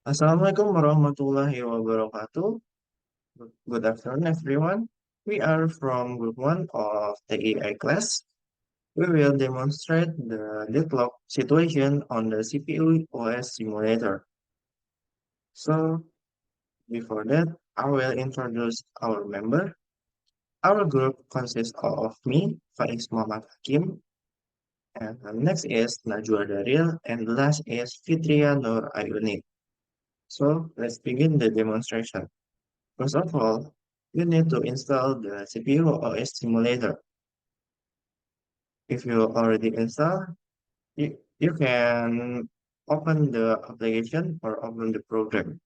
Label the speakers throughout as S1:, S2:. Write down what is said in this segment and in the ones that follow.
S1: Assalamualaikum warahmatullahi wabarakatuh. Good afternoon, everyone. We are from Group 1 of the AI class. We will demonstrate the deadlock situation on the CPU OS simulator. So, before that, I will introduce our member. Our group consists of me, Faiz Muhammad Hakim, and next is Najwa Daril, and last is Fitria Nur Ayuni. So, let's begin the demonstration. First of all, you need to install the CPU OS simulator. If you already installed, you can open the application or open the program.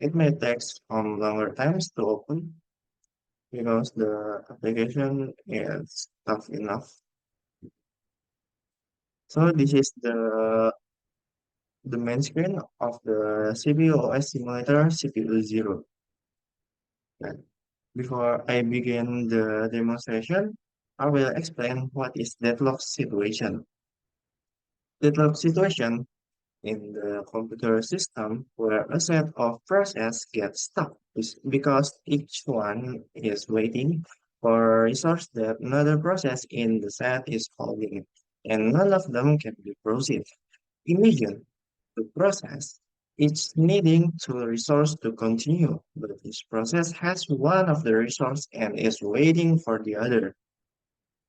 S1: It may take some longer times to open because the application is tough enough. So this is the main screen of the CPU OS simulator CPU 0. Right. Before I begin the demonstration, I will explain what is deadlock situation. Deadlock situation in the computer system where a set of processes get stuck because each one is waiting for a resource that another process in the set is holding, and none of them can be processed. Imagine the process each needing to resource to continue, but each process has one of the resource and is waiting for the other.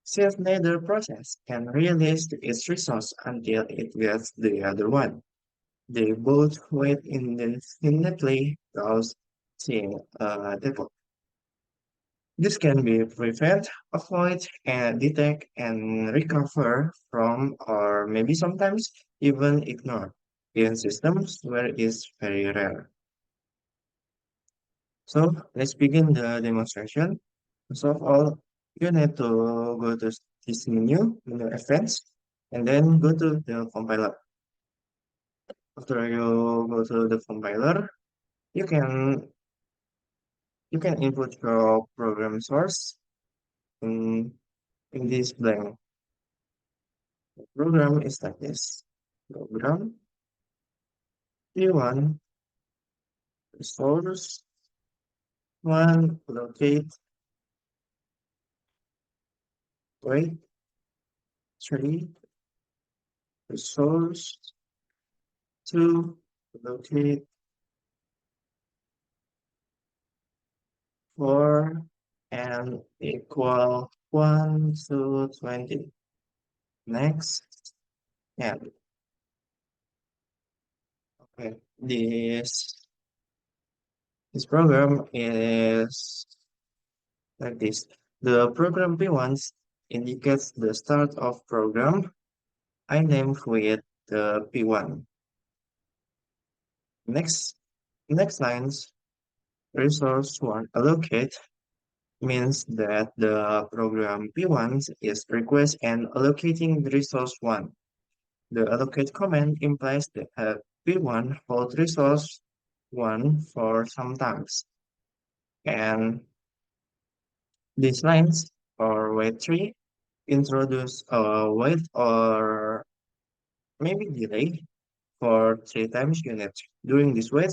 S1: Since neither process can release its resource until it gets the other one, they both wait indefinitely, causing a default. This can be prevent, avoid, and detect and recover from, or maybe sometimes even ignore in systems where it is very rare. So let's begin the demonstration. First of all, you need to go to this menu events, and then go to the compiler. After you go to the compiler, you can you can input your program source in in this blank. The program is like this. Program P1 source 1 locate wait 3 resource 2 locate 4 and equal 1 to 20. Next, and okay, this program is like this. The program P1 indicates the start of program. I named with the P1. Next, next lines, resource 1 allocate means that the program P1 is request and allocating the resource 1. The allocate command implies that P1 holds resource 1 for some times. And these lines or wait 3 introduce a wait or maybe delay for 3 times unit. During this wait,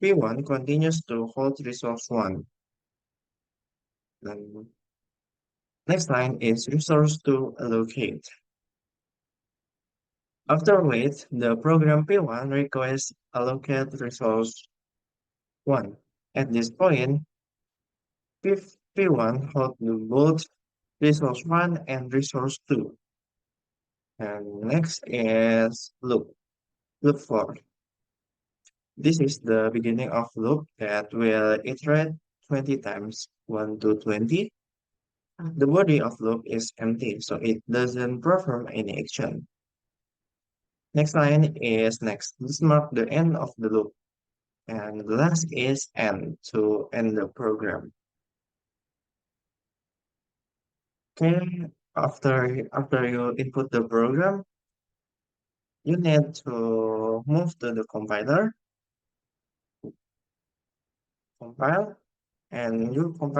S1: P1 continues to hold resource 1. Then next line is resource to allocate. After wait, the program P1 requests allocate resource 1. At this point, P1 holds both resource 1 and resource 2. And next is loop for. This is the beginning of loop that will iterate 20 times 1 to 20. The body of loop is empty, so it doesn't perform any action. Next line is next. This marks the end of the loop. And the last is end to end the program. Okay, after you input the program, you need to move to the compiler, compile, and you can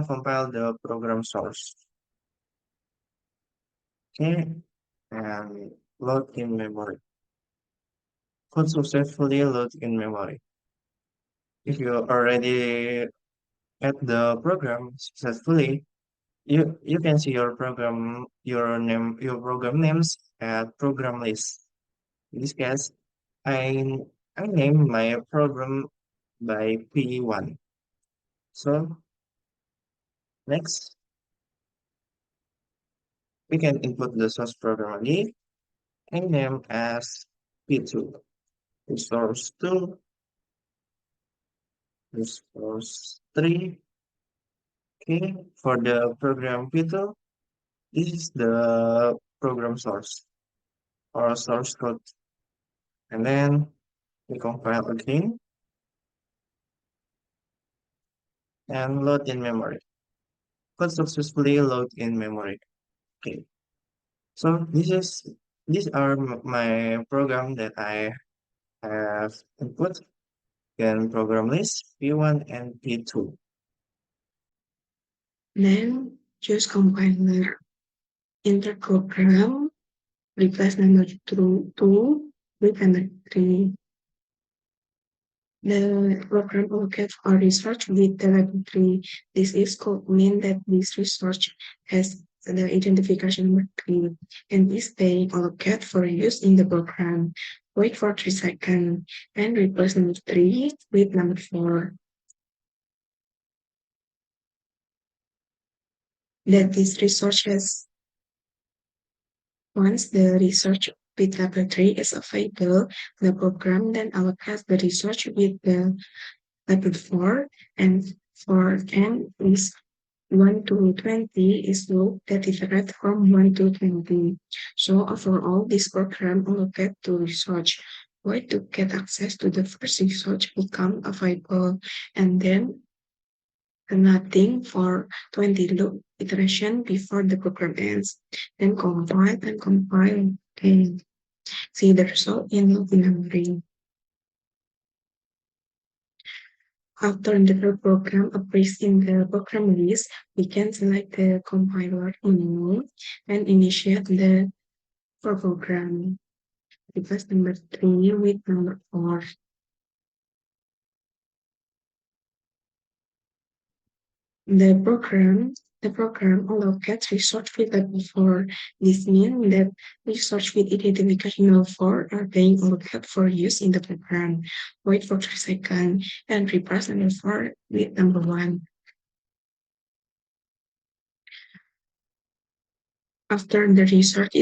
S1: compile the program source. Okay, and load in memory. could successfully load in memory. If you already add the program successfully, you can see your program names at program list. In this case, I I name my program by P1. So next, we can input the source program again and name as P2. Resource 2, resource 3. Okay, for the program P2, this is the program source or source code. And then we compile again and load in memory. Could successfully load in memory. Okay, so these are my program that I have input in program list P1 and P2.
S2: Then choose compiler. Enter program, replace number two with number 3. The program allocates for research with the laboratory. This is could mean that this research has the identification number 3 and is being allocated for use in the program. Wait for 3 seconds and replace number 3 with number 4. That this research has Once the research with laboratory is available, the program then allocates the research with the level 4 and for n is 1 to 20 is loop that different from 1 to 20. So overall, this program allocates to research. Why to get access to the first research become available and then nothing for 20 loop iteration before the program ends. Then compile and compile and see the result in loop memory. After the program appears in the program list, we can select the compiler menu and initiate the program. Replace number 3 with number 4. The program allocates research with level 4. This means that research with identification level 4 are being allocated for use in the program. Wait for 3 seconds and replace number 4 with number 1. After the research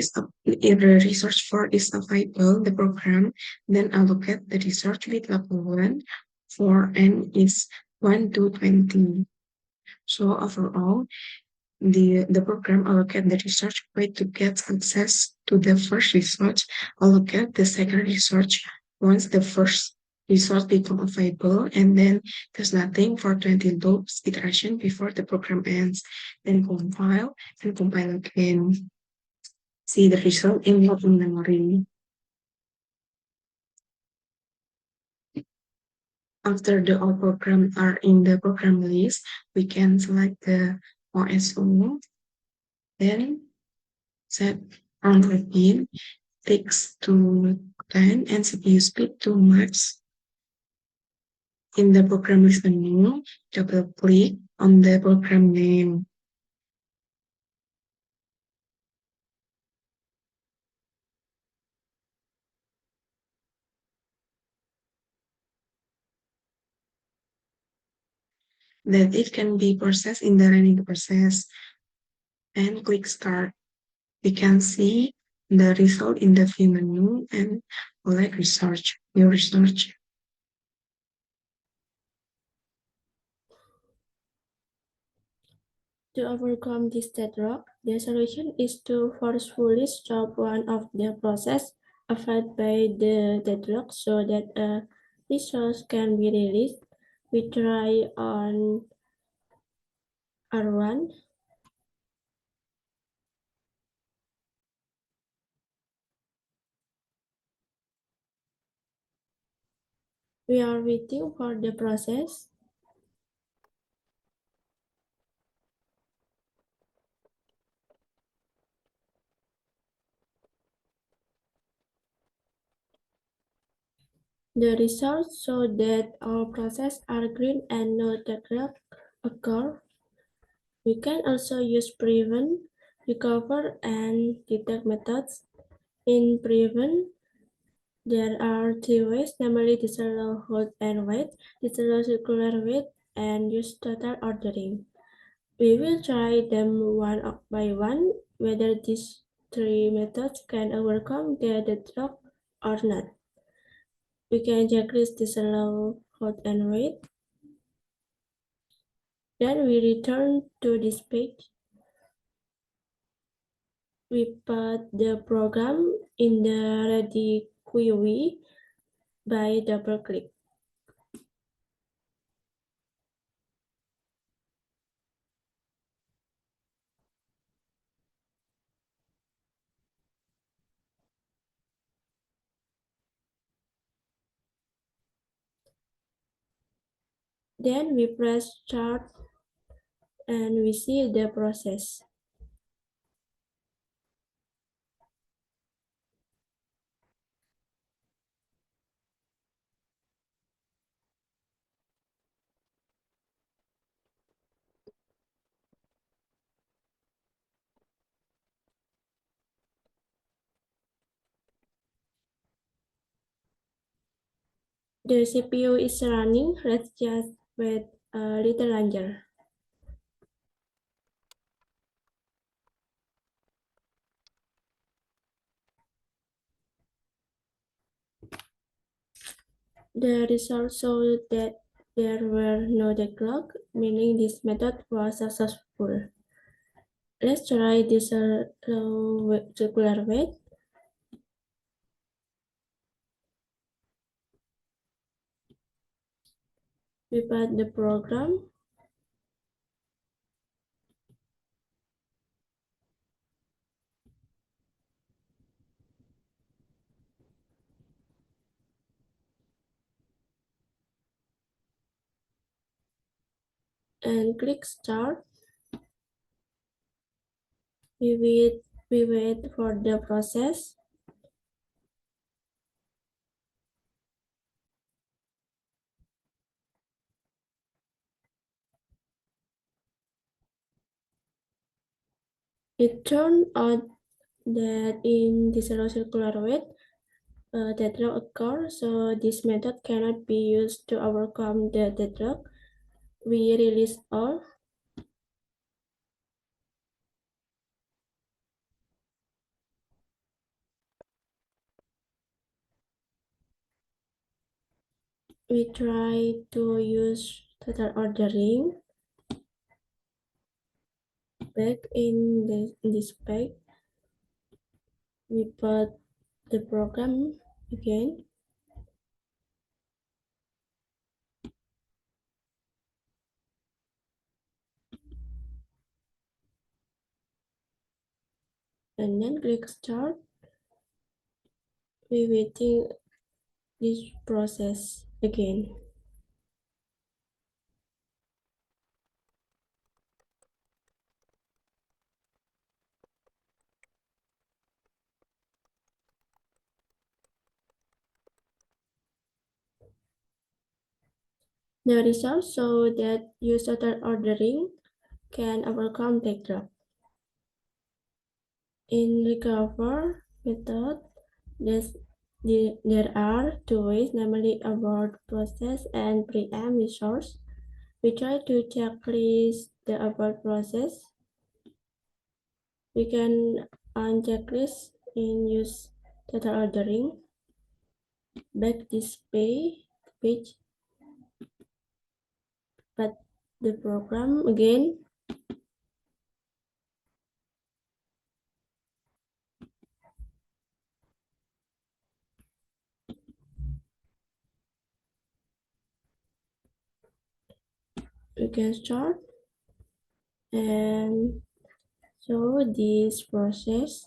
S2: for is available, the program then allocate the research with level 1 for n is 1 to 20. So overall, the program allocate the research way to get access to the first research, allocate the second research once the first research become available, and then there's nothing for 20 loops iteration before the program ends. Then compile and compile again. See the result in local memory. After the all programs are in the program list, we can select the OSO, then set on repeat, fix to 10 and CPU speed to max. In the program list menu, double click on the program name. That it can be processed in the running process and click start. We can see the result in the view menu and select research, new research.
S3: To overcome this deadlock, the solution is to forcefully stop one of the processes affected by the deadlock so that a resource can be released. We try on R1. We are waiting for the process. The results show that all processes are green and no deadlock occur. We can also use prevent, recover, and detect methods. In prevent, there are three ways, namely disallow hold and wait, disallow circular wait, and use total ordering. We will try them one by one, whether these three methods can overcome the deadlock or not. We can checklist disallow hold and wait. Then we return to this page. We put the program in the ready queue by double click. Then we press start and we see the process. The CPU is running. Let's just wait a little longer. The results show that there were no deadlock, meaning this method was successful. Let's try this circular weight. We put the program and click start. We wait for the process. It turned out that in this circular weight, deadlock occurs, so this method cannot be used to overcome the deadlock. We release all. We try to use total ordering back in this page. We put the program again. And then click start. We waiting this process again. The results show that use total ordering can overcome deadlock. In recover method, there are two ways, namely abort process and preempt resource. We try to checklist the abort process. We can unchecklist in use total ordering. Back display page, but the program again. We can start and show this process.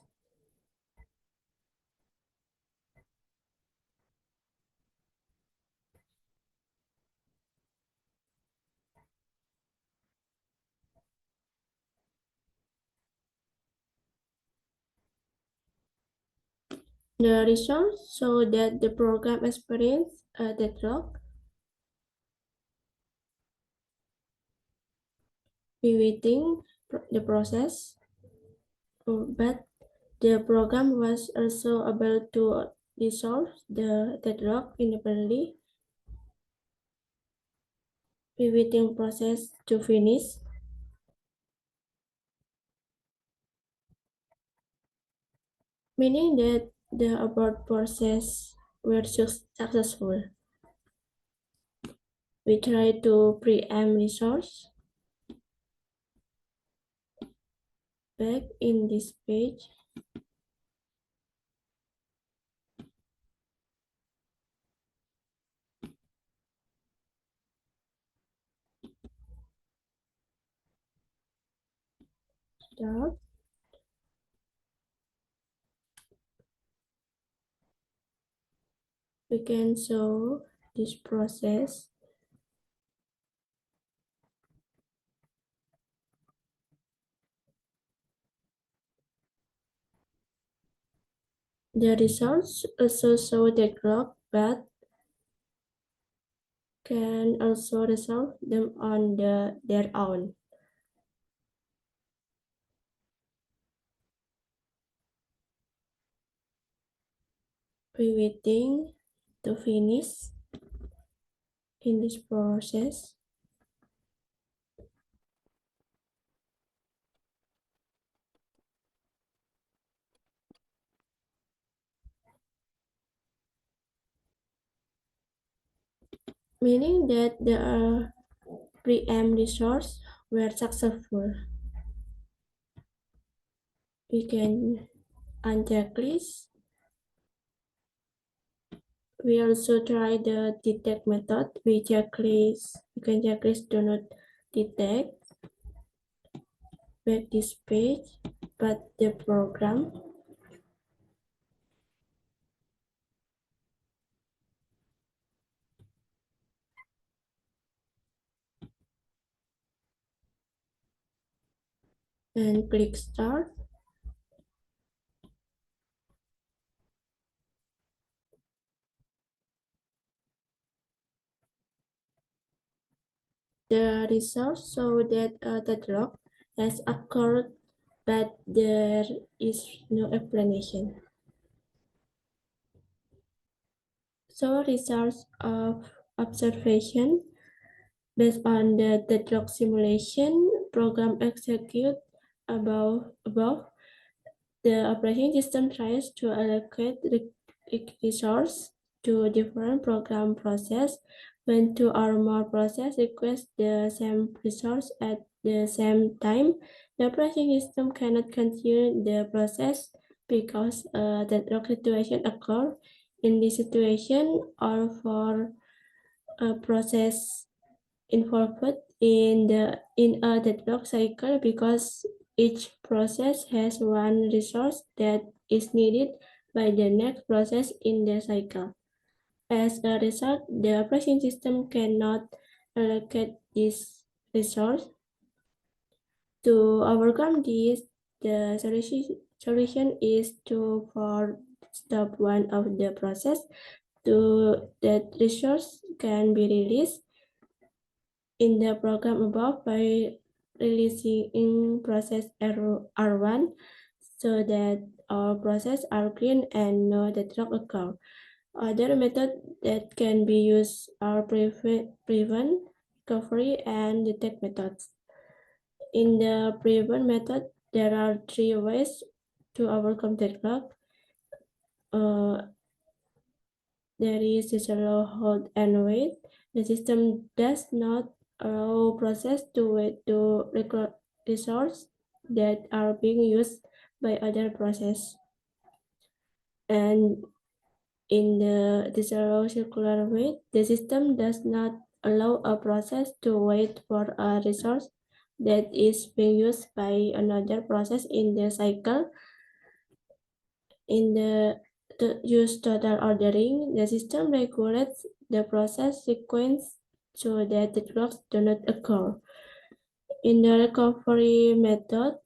S3: The results show that the program experienced a deadlock, pivoting the process, but the program was also able to resolve the deadlock independently, pivoting process to finish. Meaning that the abort process were successful. We try to preempt resource. Back in this page, start. We can show this process. The results also show the clock, but can also resolve them on their own. Pivoting to finish in this process. Meaning that the preempt resource were successful. We can uncheck list. We also try the detect method. We can checklist do not detect. Back this page, but the program and click start. The results show that the drop has occurred, but there is no explanation. So results of observation based on the deadlock simulation program execute above the operating system tries to allocate resource to different program process. When two or more processes request the same resource at the same time, the operating system cannot continue the process because a deadlock situation occurs. In this situation, or for a process involved in a deadlock cycle because each process has one resource that is needed by the next process in the cycle. As a result, the operating system cannot allocate this resource. To overcome this, the solution is to for stop one of the process to that resource can be released in the program above by releasing in process R1 so that all processes are clean and no deadlock occur. Other methods that can be used are prevent, recovery, and detect methods. In the prevent method, there are three ways to overcome deadlock. There is a slow hold and wait. The system does not allow process to wait to record resources that are being used by other process. And in the disallow circular wait, the system does not allow a process to wait for a resource that is being used by another process in the cycle. In the use total ordering, the system regulates the process sequence so that the clocks do not occur. In the recovery method,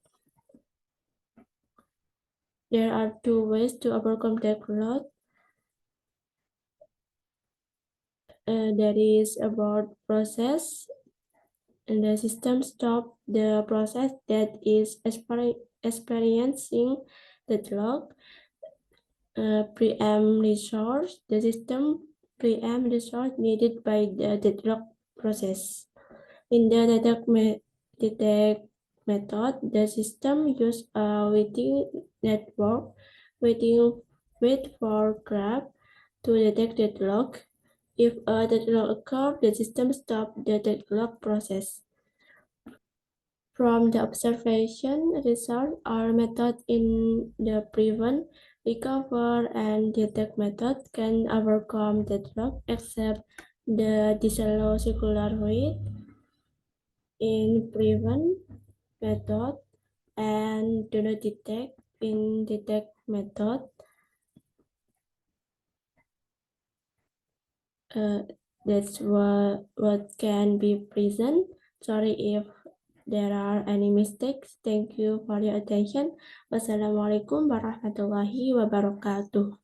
S3: There are two ways to overcome deadlock. That is about process, and the system stop the process that is experiencing deadlock. Preempt resource. The system preempt resource needed by the deadlock process. In the detect method, the system uses a waiting network, wait for graph to detect deadlock. If a deadlock occurs, the system stops the deadlock process. From the observation results, our method in the prevent, recover, and detect method can overcome deadlock except the disallow circular wait in prevent method and do not detect in detect method. That's what can be present. Sorry if there are any mistakes. Thank you for your attention. Wassalamualaikum warahmatullahi wabarakatuh.